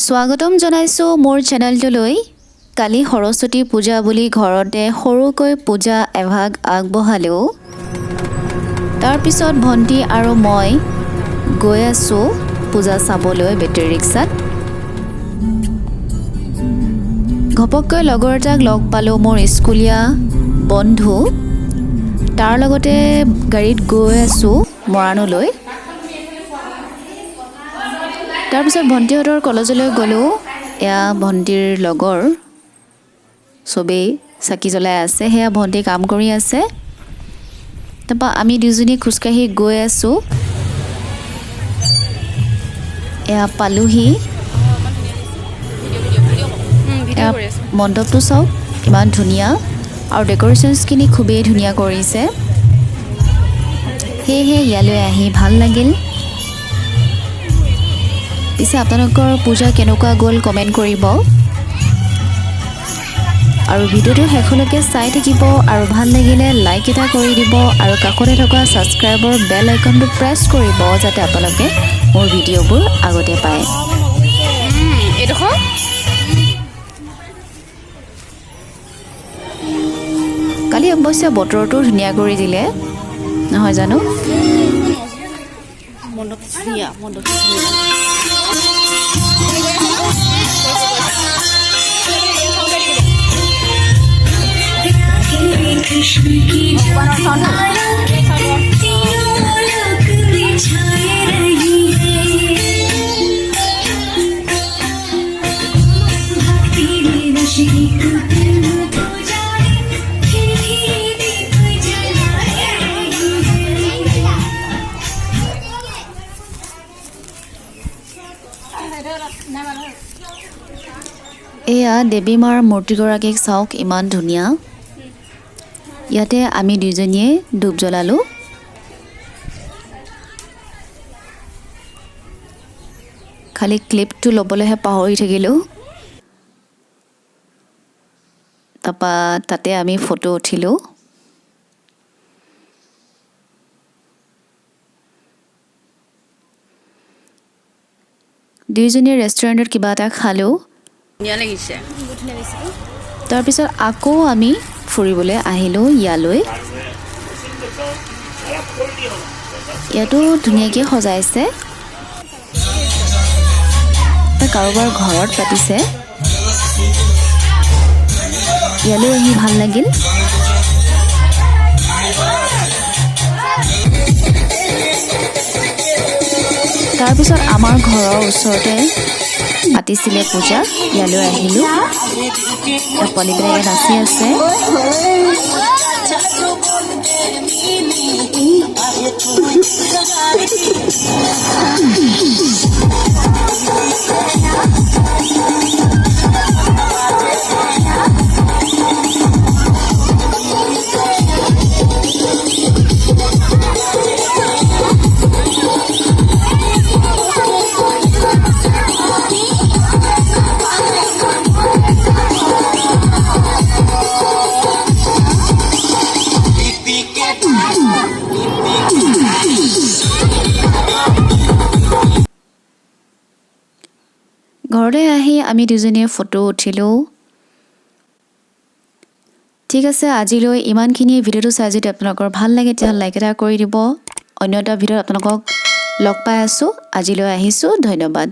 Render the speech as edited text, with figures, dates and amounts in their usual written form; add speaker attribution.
Speaker 1: স্বাগতম জনাইছো মোৰ চেনেলটোলৈ। কালি সৰস্বতী পূজা বুলি ঘৰতে সৰুকৈ পূজা এভাগ আগবঢ়ালেও তাৰ পিছত ভণ্টি আৰু মই গৈ আছো পূজা চাবলৈ বেটেৰী ৰিক্সাত। ঘপককৈ লগৰ এটাক লগ পালো, মোৰ স্কুলীয়া বন্ধু। তাৰ লগতে গাড়ীত গৈ আছো মৰাণলৈ। তাৰপিছত ভণ্টিহঁতৰ কলেজলৈ গ'লোঁ। এয়া ভণ্টিৰ লগৰ চবেই চাকি জ্বলাই আছে, সেয়া ভণ্টি কাম কৰি আছে। তাৰপৰা আমি দুজনী খোজকাঢ়ি গৈ আছোঁ। এয়া পালোহি। মণ্ডপটো চাওক ইমান ধুনীয়া আৰু ডেক'ৰেশ্যনছখিনি খুবেই ধুনীয়া কৰিছে। সেয়েহে ইয়ালৈ আহি ভাল লাগিল। পিছে আপোনালোকৰ পূজা কেনেকুৱা গ'ল কমেণ্ট কৰিব আৰু ভিডিঅ'টো শেষলৈকে চাই থাকিব আৰু ভাল লাগিলে লাইক এটা কৰি দিব আৰু কাষতে থকা ছাবস্ক্ৰাইবৰ বেল আইকনটো প্ৰেছ কৰিব যাতে আপোনালোকে মোৰ ভিডিঅ'বোৰ আগতে পায়। কালি অৱশ্যে বতৰটো ধুনীয়া কৰি দিলে, নহয় জানো?
Speaker 2: कृष्ण की तीनों लोक में छाए रही है, भक्ति में रसिक प्रेम को जाने खिली दीप जलाए रही है।
Speaker 1: এয়া দেৱী মাৰ মূৰ্তিগৰাকীক চাওক ইমান ধুনীয়া। ইয়াতে আমি দুজনীয়ে ধূপ জ্বলালোঁ। খালি ক্লিপটো ল'বলৈহে পাহৰি থাকিলোঁ। তাৰপৰা তাতে আমি ফটো উঠিলোঁ। দুয়োজনীয়ে ৰেষ্টুৰেণ্টত কিবা এটা খালোঁ। তাৰপিছত আকৌ আমি ফুৰিবলৈ আহিলোঁ ইয়ালৈ। ইয়াতো ধুনীয়াকৈ সজাইছে। কাৰোবাৰ ঘৰত পাতিছে। ইয়ালৈ আহি ভাল লাগিল। তাৰপিছত আমাৰ ঘৰৰ ওচৰতে পাতিছিলে পূজা, ইয়ালৈ আহিলোঁ। পোৱালীবিলাকে নাচি আছে। ঘৰলৈ আহি আমি দুজনীয়ে ফটো উঠিলোঁ। ঠিক আছে, আজিলৈ ইমানখিনিয়ে। ভিডিঅ'টো চাই যদি আপোনালোকৰ ভাল লাগে তেতিয়াহ'লে লাইক এটা কৰি দিব। অন্য এটা ভিডিঅ'ত আপোনালোকক লগ পাই আছোঁ। আজিলৈ আহিছোঁ, ধন্যবাদ।